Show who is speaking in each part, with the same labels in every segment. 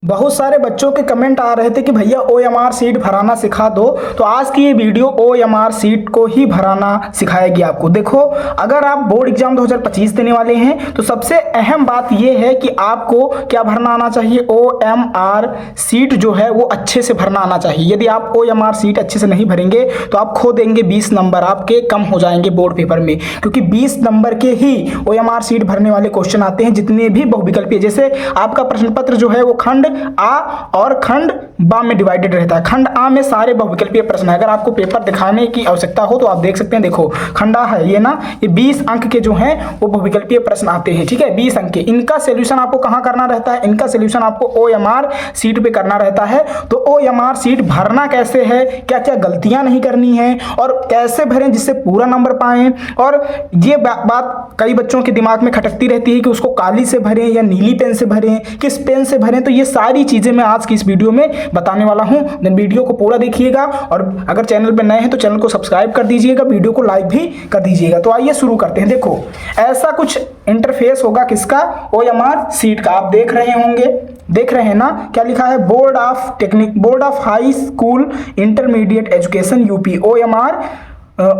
Speaker 1: बहुत सारे बच्चों के कमेंट आ रहे थे कि भैया OMR सीट भराना सिखा दो। तो आज की ये वीडियो OMR सीट को ही भराना सिखाएगी आपको। देखो, अगर आप बोर्ड एग्जाम 2025 देने वाले हैं तो सबसे अहम बात ये है कि आपको क्या भरना आना चाहिए, OMR सीट जो है वो अच्छे से भरना आना चाहिए। यदि आप OMR सीट अच्छे से नहीं भरेंगे तो आप खो देंगे, 20 नंबर आपके कम हो जाएंगे बोर्ड पेपर में, क्योंकि 20 नंबर के ही OMR सीट भरने वाले क्वेश्चन आते हैं जितने भी बहुविकल्पीय। जैसे आपका प्रश्न पत्र जो है वो खंड आ और खंड बा में डिवाइडेड रहता है। खंड आ में सारे बहुविकल्पीय प्रश्न है। अगर आपको पेपर दिखाने की आवश्यकता हो तो आप देख सकते हैं। देखो, खंड आ है ये ना, ये 20 अंक के जो हैं वो बहुविकल्पीय प्रश्न आते हैं। ठीक है, 20 अंक के। इनका सोल्यूशन आपको कहां करना रहता है? इनका सोल्यूशन आपको OMR सीट पे करना रहता है। तो OMR सीट भरना कैसे है, क्या क्या गलतियां नहीं करनी है और कैसे भरें जिससे पूरा नंबर पाएं। और ये बात कई बच्चों के दिमाग में खटकती रहती है कि उसको काली से भरें या नीली पेन से भरें, किस पेन से भरें। तो ये सारी चीजें मैं आज की इस वीडियो में बताने वाला हूं। वीडियो को पूरा देखिएगा और अगर चैनल पर नए हैं तो चैनल को सब्सक्राइब कर दीजिएगा, वीडियो को लाइक भी कर दीजिएगा। तो आइए शुरू करते हैं। देखो, ऐसा कुछ इंटरफेस होगा किसका? OMR सीट का। आप देख रहे होंगे, देख रहे हैं ना, क्या लिखा है? Board of high school intermediate education UP, OMR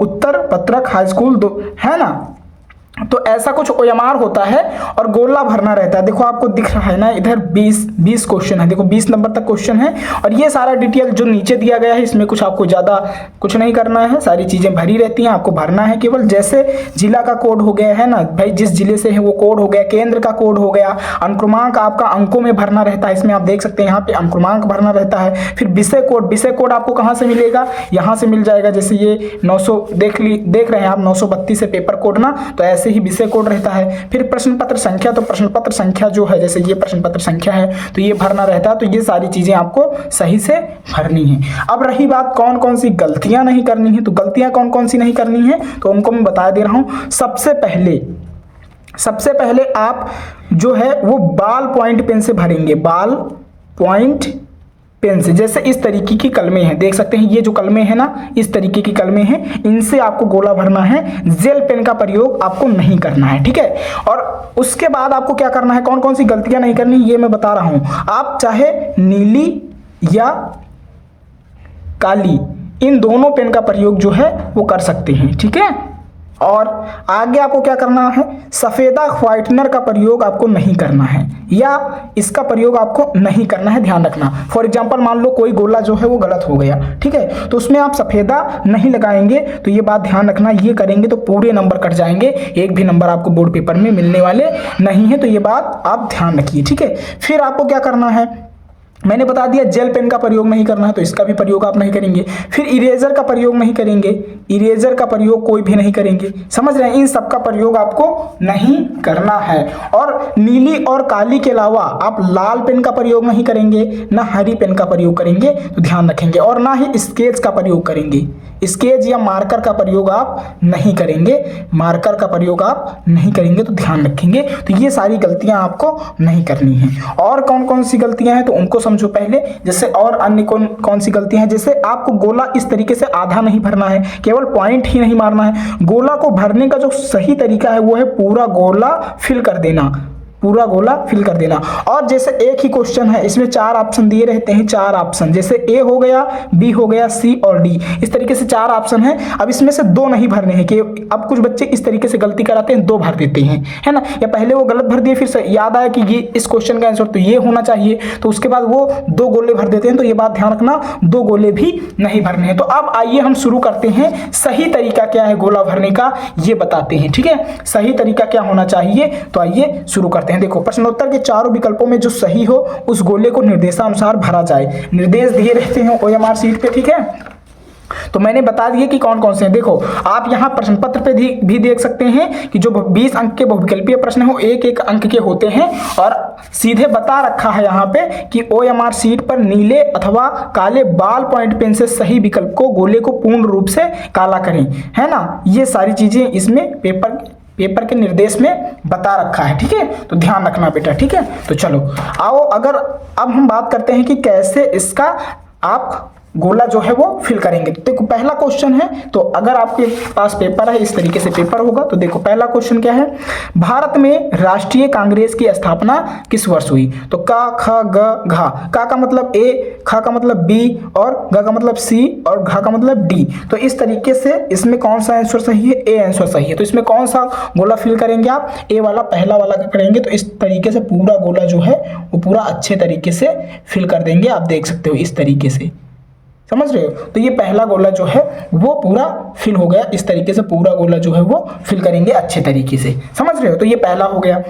Speaker 1: उत्तर पत्रक हाई स्कूल है ना। तो ऐसा कुछ OMR होता है और गोला भरना रहता है। देखो, आपको दिख रहा है ना, इधर 20 क्वेश्चन है। देखो, 20 नंबर तक क्वेश्चन है और ये सारा डिटेल जो नीचे दिया गया है इसमें कुछ आपको ज़्यादा कुछ नहीं करना है, सारी चीज़ें भरी रहती हैं। आपको भरना है केवल जैसे जिला का कोड हो गया है ना भाई, जिस जिले से है वो कोड हो गया, केंद्र का कोड हो गया, अनुक्रमांक आपका अंकों में भरना रहता है। इसमें आप देख सकते हैं यहाँ पे अनुक्रमांक भरना रहता है। फिर विषय कोड आपको कहाँ से मिलेगा? यहाँ से मिल जाएगा। जैसे ये 900 देख रहे हैं आप, 932 से पेपर कोड ना, तो ऐसे ही विषय कोड रहता है। फिर प्रश्न पत्र संख्या, तो प्रश्न पत्र संख्या जो है, जैसे ये प्रश्न पत्र संख्या है तो ये भरना रहता है। तो ये सारी चीजें आपको सही से भरनी है। अब रही बात कौन कौन सी गलतियां नहीं करनी है, तो गलतियां कौन कौन सी नहीं करनी है तो उनको मैं बता दे रहा हूं। सबसे पहले आप जो है वो बाल पॉइंट पेन से भरेंगे, बाल पॉइंट पेन से। जैसे इस तरीके की कलमें हैं, देख सकते हैं ये जो कलमें हैं ना, इस तरीके की कलमें हैं, इनसे आपको गोला भरना है। जेल पेन का प्रयोग आपको नहीं करना है। ठीक है, और उसके बाद आपको क्या करना है, कौन कौन सी गलतियां नहीं करनी ये मैं बता रहा हूं। आप चाहे नीली या काली, इन दोनों पेन का प्रयोग जो है वो कर सकते हैं। ठीक है, और आगे आपको क्या करना है, सफेदा व्हाइटनर का प्रयोग आपको नहीं करना है, या इसका प्रयोग आपको नहीं करना है, ध्यान रखना। फॉर एग्जांपल मान लो कोई गोला जो है वो गलत हो गया, ठीक है, तो उसमें आप सफेदा नहीं लगाएंगे। तो ये बात ध्यान रखना, ये करेंगे तो पूरे नंबर कट जाएंगे, एक भी नंबर आपको बोर्ड पेपर में मिलने वाले नहीं है। तो ये बात आप ध्यान रखिए। ठीक है, फिर आपको क्या करना है, मैंने बता दिया जेल पेन का प्रयोग नहीं करना है, तो इसका भी प्रयोग आप नहीं करेंगे। फिर इरेजर का प्रयोग नहीं करेंगे, इरेजर का प्रयोग कोई भी नहीं करेंगे। समझ रहे हैं, इन सब का प्रयोग आपको नहीं करना है। और नीली और काली के अलावा आप लाल पेन का प्रयोग नहीं करेंगे, ना हरी पेन का प्रयोग करेंगे, तो ध्यान रखेंगे। और ना ही स्केच का प्रयोग करेंगे, स्केच या मार्कर का प्रयोग आप नहीं करेंगे, मार्कर का प्रयोग आप नहीं करेंगे, तो ध्यान रखेंगे। तो ये सारी गलतियां आपको नहीं करनी है। और कौन कौन सी गलतियां हैं तो उनको समझो पहले। जैसे और अन्य कौन सी गलतियां हैं, जैसे आपको गोला इस तरीके से आधा नहीं भरना है, केवल पॉइंट ही नहीं मारना है। गोला को भरने का जो सही तरीका है वो है पूरा गोला फिल कर देना, पूरा गोला फिल कर देना। और जैसे एक ही क्वेश्चन है, इसमें 4 ऑप्शन दिए रहते हैं, 4 ऑप्शन, जैसे ए हो गया, बी हो गया, सी और डी, इस तरीके से 4 ऑप्शन है। अब इसमें से 2 नहीं भरने हैं कि अब कुछ बच्चे इस तरीके से गलती कराते हैं, 2 भर देते हैं, है ना, या पहले वो गलत भर दिए, फिर से याद आया कि ये इस क्वेश्चन का आंसर तो ये होना चाहिए, तो उसके बाद वो 2 गोले भर देते हैं। तो ये बात ध्यान रखना, 2 गोले भी नहीं भरने हैं। तो अब आइए हम शुरू करते हैं, सही तरीका क्या है गोला भरने का ये बताते हैं। ठीक है, सही तरीका क्या होना चाहिए, तो आइए शुरू करते हैं। देखो, प्रश्नोत्तर के चारों विकल्पों में जो सही हो उस गोले को निर्देशानुसार भरा जाए। निर्देश दिए रहते हैं OMR सीट पे। ठीक है, तो मैंने बता दिए कि कौन कौन से हैं। देखो, आप यहाँ प्रश्न पत्र पे भी देख सकते हैं कि जो 20 अंक के बहुविकल्पीय प्रश्न हैं वो 1-1 अंक के होते हैं, और सीधे बता रखा है यहाँ पे कि OMR सीट पर नीले अथवा काले बाल पॉइंट पेन से सही विकल्प को गोले को पूर्ण रूप से काला करें, है ना। ये सारी चीजें इसमें पेपर के निर्देश में बता रखा है। ठीक है, तो ध्यान रखना बेटा। ठीक है, तो चलो आओ, अगर अब हम बात करते हैं कि कैसे इसका आप गोला जो है वो फिल करेंगे। तो देखो पहला क्वेश्चन है, तो अगर आपके पास पेपर है इस तरीके से पेपर होगा। तो देखो पहला क्वेश्चन क्या है, भारत में राष्ट्रीय कांग्रेस की स्थापना किस वर्ष हुई? तो का, ख, ग, घा। का मतलब ए, ख का मतलब बी, और ग का मतलब सी, और घा का मतलब डी। तो इस तरीके से इसमें कौन सा आंसर सही है? ए आंसर सही है। तो इसमें कौन सा गोला फिल करेंगे आप? ए वाला, पहला वाला करेंगे। तो इस तरीके से पूरा गोला जो है वो पूरा अच्छे तरीके से फिल कर देंगे। आप देख सकते हो इस तरीके से, समझ रहे हो? तो ये पहला गोला जो है वो पूरा फिल हो गया। इस तरीके से पूरा गोला जो है वो फिल करेंगे अच्छे तरीके से, समझ रहे हो? तो ये पहला हो गया।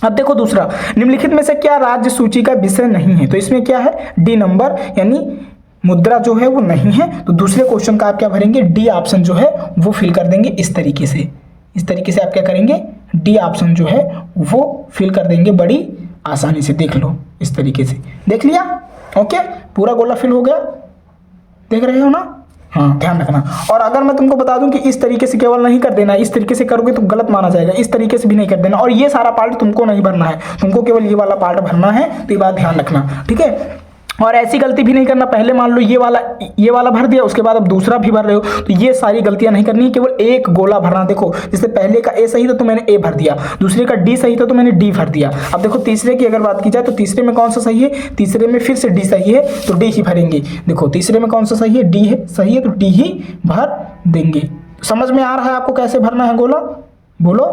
Speaker 1: अब देखो दूसरा, निम्नलिखित में से क्या राज्य सूची का विषय नहीं है? तो इसमें क्या है? डी नंबर, यानी मुद्रा जो है वो नहीं है। तो दूसरे क्वेश्चन का आप क्या भरेंगे? डी ऑप्शन जो है वो फिल कर देंगे इस तरीके से। इस तरीके से आप क्या करेंगे? डी ऑप्शन जो है वो फिल कर देंगे बड़ी आसानी से। देख लो इस तरीके से, देख लिया? ओके, पूरा गोला फिल हो गया, देख रहे हो ना? हाँ, ध्यान रखना। और अगर मैं तुमको बता दूं कि इस तरीके से केवल नहीं कर देना, इस तरीके से करोगे तो गलत माना जाएगा। इस तरीके से भी नहीं कर देना, और ये सारा पार्ट तुमको नहीं भरना है, तुमको केवल ये वाला पार्ट भरना है। तो ये बात ध्यान रखना, ठीक है? और ऐसी गलती भी नहीं करना, पहले मान लो ये वाला भर दिया, उसके बाद अब दूसरा भी भर रहे हो, तो ये सारी गलतियां नहीं करनी है। केवल एक गोला भरना। देखो जैसे पहले का ए सही था तो मैंने ए भर दिया, दूसरे का डी सही था तो मैंने डी भर दिया। अब देखो तीसरे की अगर बात की जाए तो तीसरे में कौन सा सही है? तीसरे में फिर से डी सही है तो डी ही भरेंगे। देखो तीसरे में कौन सा सही है? डी है, सही है तो डी ही भर देंगे। समझ में आ रहा है आपको कैसे भरना है गोला? बोलो,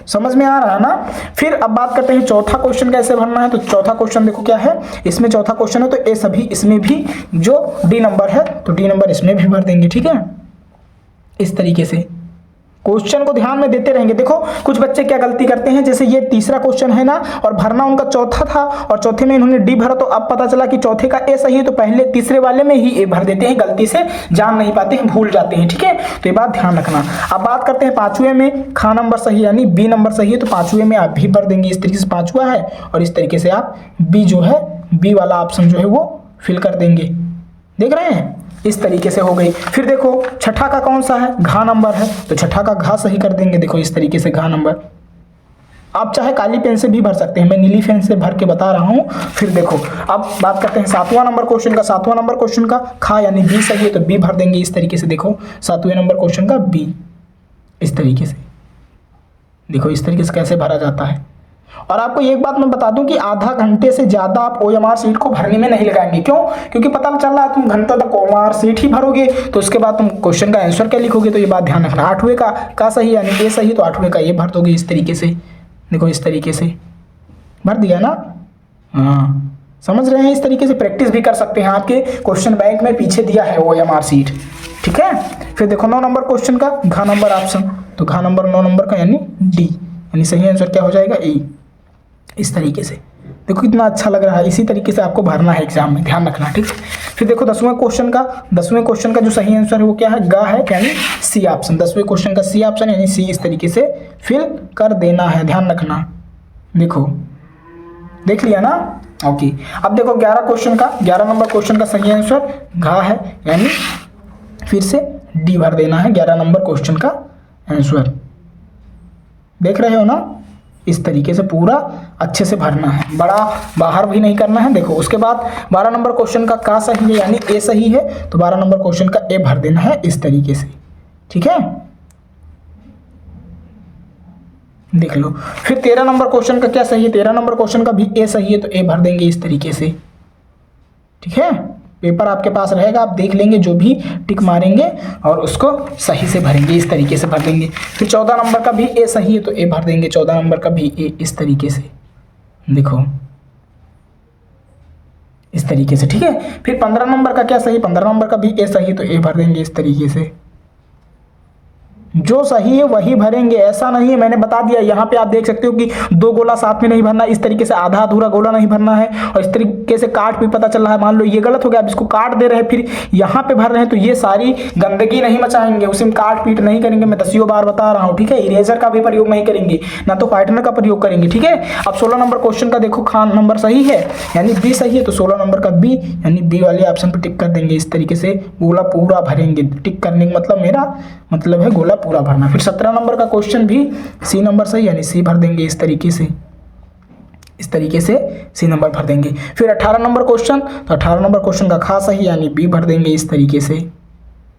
Speaker 1: समझ में आ रहा है ना? फिर अब बात करते हैं चौथा क्वेश्चन कैसे भरना है। तो चौथा क्वेश्चन देखो क्या है, इसमें चौथा क्वेश्चन है तो ए सभी इसमें भी जो डी नंबर है तो डी नंबर इसमें भी भर देंगे, ठीक है? इस तरीके से क्वेश्चन को ध्यान में देते रहेंगे। देखो कुछ बच्चे क्या गलती करते हैं, जैसे ये तीसरा क्वेश्चन है ना, और भरना उनका चौथा था और चौथे में इन्होंने डी भरा, तो अब पता चला कि चौथे का ए सही है तो पहले तीसरे वाले में ही ए भर देते हैं, गलती से जान नहीं पाते हैं, भूल जाते हैं, ठीक है? तो ये बात ध्यान रखना। अब बात करते हैं पांचवें में, खा नंबर सही यानी बी नंबर सही है तो पांचवें में आप भी भर देंगे। इस तरीके से पांचवा है और इस तरीके से आप बी जो है, बी वाला ऑप्शन जो है वो फिल कर देंगे। देख रहे हैं? इस तरीके से हो गई। फिर देखो छठा का कौन सा है? घा नंबर है तो छठा का घा सही कर देंगे। देखो इस तरीके से घा नंबर, आप चाहे काली पेन से भी भर सकते हैं, मैं नीली पेन से भर के बता रहा हूं। फिर देखो अब बात करते हैं सातवां नंबर क्वेश्चन का। सातवां नंबर क्वेश्चन का खा यानी बी सही है तो बी भर देंगे। इस तरीके से देखो सातवें नंबर क्वेश्चन का बी, इस तरीके से देखो इस तरीके से कैसे भरा जाता है। और आपको एक बात मैं बता दूं कि आधा घंटे से ज्यादा आप ओएमआर सीट को भरने में नहीं लगाएंगे। क्यों? क्योंकि पता चल रहा है तुम घंटों तक ओएमआर सीट ही भरोगे तो उसके बाद तुम क्वेश्चन का आंसर क्या लिखोगे। तो ये बात ध्यान रखना। आठवें का सही यानी ए सही तो आठवें का ये भर दोगे इस तरीके से। देखो इस तरीके से भर दिया ना? हाँ, समझ रहे हैं? इस तरीके से प्रैक्टिस भी कर सकते हैं, आपके क्वेश्चन बैंक में पीछे दिया है ओएमआर सीट, ठीक है? फिर देखो 9 नंबर क्वेश्चन का घा नंबर ऑप्शन, तो घा नंबर 9 नंबर का यानी डी, यानी सही आंसर क्या हो जाएगा? ए। इस तरीके से देखो कितना अच्छा लग रहा है। इसी तरीके से आपको भरना है एग्जाम में, ध्यान रखना, ठीक है? फिर देखो 10वें क्वेश्चन का जो सही आंसर है वो क्या है? गा है यानी सी ऑप्शन। 10वें क्वेश्चन का सी ऑप्शन यानी सी इस तरीके से फिल कर देना है, ध्यान रखना। देखो देख लिया ना? ओके। अब देखो 11 नंबर क्वेश्चन का सही आंसर घा है यानी फिर से डी भर देना है 11 नंबर क्वेश्चन का आंसर। देख रहे हो ना? इस तरीके से पूरा अच्छे से भरना है, बड़ा बाहर भी नहीं करना है। देखो उसके बाद 12 नंबर क्वेश्चन का सही है यानी ए सही है तो 12 नंबर क्वेश्चन का ए भर देना है इस तरीके से, ठीक है? देख लो। फिर 13 नंबर क्वेश्चन का क्या सही है? 13 नंबर क्वेश्चन का भी ए सही है तो ए भर देंगे इस तरीके से, ठीक है? पेपर आपके पास रहेगा, आप देख लेंगे, जो भी टिक मारेंगे और उसको सही से भरेंगे, इस तरीके से भर देंगे। फिर 14 नंबर का भी ए सही है तो ए भर देंगे, 14 नंबर का भी ए इस तरीके से, देखो इस तरीके से, ठीक है? फिर 15 नंबर का क्या सही? 15 नंबर का भी ए सही है तो ए भर देंगे इस तरीके से। जो सही है वही भरेंगे, ऐसा नहीं है, मैंने बता दिया। यहाँ पे आप देख सकते हो कि 2 गोला साथ में नहीं भरना, इस तरीके से आधा अधूरा गोला नहीं भरना है, और इस तरीके से काट भी पता चल रहा है, मान लो ये गलत हो गया, आप इसको काट दे रहे हैं फिर यहाँ पे भर रहे हैं, तो ये सारी गंदगी नहीं मचाएंगे, उसमें काट पीट नहीं करेंगे। मैं 10 बार बता रहा हूँ, ठीक है? इरेजर का भी प्रयोग नहीं करेंगे, ना तो फाइटनर का प्रयोग करेंगे, ठीक है? अब 16 नंबर क्वेश्चन का देखो खान नंबर सही है यानी बी सही है तो 16 नंबर का बी यानी बी वाले ऑप्शन पर टिक कर देंगे। इस तरीके से गोला पूरा भरेंगे। टिक करने का मतलब मेरा मतलब है गोला पूरा भरना। फिर 17 नंबर का क्वेश्चन भी सी नंबर सही यानी सी भर देंगे इस तरीके से, इस तरीके से सी नंबर भर देंगे। फिर 18 नंबर क्वेश्चन, तो 18 नंबर क्वेश्चन का खास सही यानी बी भर देंगे इस तरीके से।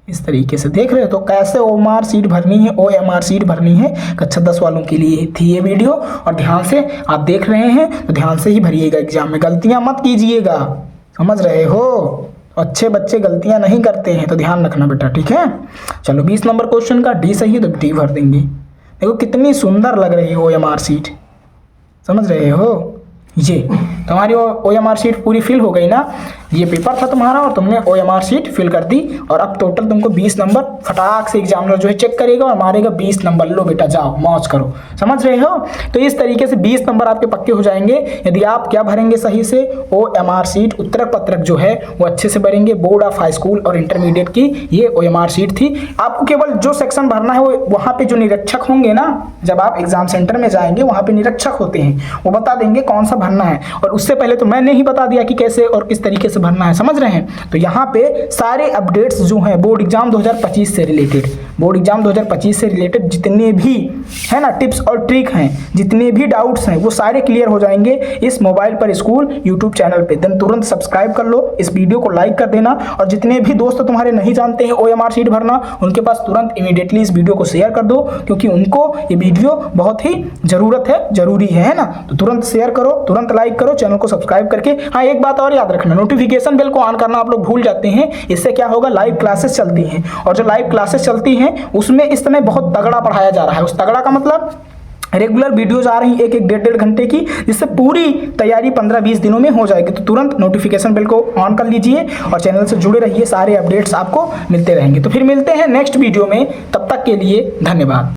Speaker 1: इस तरीके से देख रहे हो तो कैसे OMR सीट भरनी है, OMR सीट भरनी है कक्षा 10 वालों के लिए थी ये वीडियो। और ध्यान से आप देख रहे हैं तो ध्यान से ही भरिएगा, एग्जाम में गलतियां मत कीजिएगा, समझ रहे हो। अच्छे बच्चे गलतियां नहीं करते हैं, तो ध्यान रखना बेटा, ठीक है। चलो 20 नंबर क्वेश्चन का डी सही है तो डी भर देंगे। देखो कितनी सुंदर लग रही है OMR सीट, समझ रहे हो। ये तुम्हारी OMR सीट पूरी फिल हो गई ना, ये पेपर था तुम्हारा और तुमने OMR सीट फिल कर दी। और अब टोटल तुमको 20 नंबर फटाक से एग्जामिनर जो है चेक करेगा और मारेगा 20 नंबर। लो बेटा जाओ मौज करो, समझ रहे हो। तो इस तरीके से 20 नंबर आपके पक्के हो जाएंगे यदि आप क्या भरेंगे सही से, OMR सीट उत्तरक पत्रक जो है वो अच्छे से भरेंगे। बोर्ड ऑफ हाई स्कूल और इंटरमीडिएट की ये OMR सीट थी। आपको केवल जो सेक्शन भरना है वो वहाँ पे जो निरीक्षक होंगे ना, जब आप एग्जाम सेंटर में जाएंगे वहाँ पे निरीक्षक होते हैं, वो बता देंगे कौन सा भरना है। और उससे पहले तो मैंने ही बता दिया कि कैसे और किस तरीके से भरना है, समझ रहे हैं। तो यहाँ पे सारे अपडेट्स जो हैं बोर्ड एग्जाम 2025 से रिलेटेड, बोर्ड एग्जाम 2025 से रिलेटेड जितने भी है ना टिप्स और ट्रिक हैं, जितने भी डाउट्स हैं वो सारे क्लियर हो जाएंगे इस मोबाइल पर स्कूल यूट्यूब चैनल पे। देन तुरंत सब्सक्राइब कर लो, इस वीडियो को लाइक कर देना। और जितने भी दोस्त तुम्हारे नहीं जानते हैं OMR सीट भरना, उनके पास तुरंत इमीडिएटली इस वीडियो को शेयर कर दो, क्योंकि उनको ये वीडियो बहुत ही जरूरत है, जरूरी है ना। तो तुरंत शेयर करो, तुरंत लाइक करो, चैनल को सब्सक्राइब करके। हाँ एक बात और याद रखना, नोटिफिकेशन बेल को ऑन करना आप लोग भूल जाते हैं। इससे क्या होगा, लाइव क्लासेस चलती हैं और जो लाइव क्लासेस चलती हैं उसमें इस समय बहुत तगड़ा पढ़ाया जा रहा है। उस तगड़ा का मतलब रेगुलर वीडियोज आ रही एक 1.5 घंटे की, जिससे पूरी तैयारी 15-20 दिनों में हो जाएगी। तो तुरंत नोटिफिकेशन बेल को ऑन कर लीजिए और चैनल से जुड़े रहिए, सारे अपडेट्स आपको मिलते रहेंगे। तो फिर मिलते हैं नेक्स्ट वीडियो में, तब तक के लिए धन्यवाद।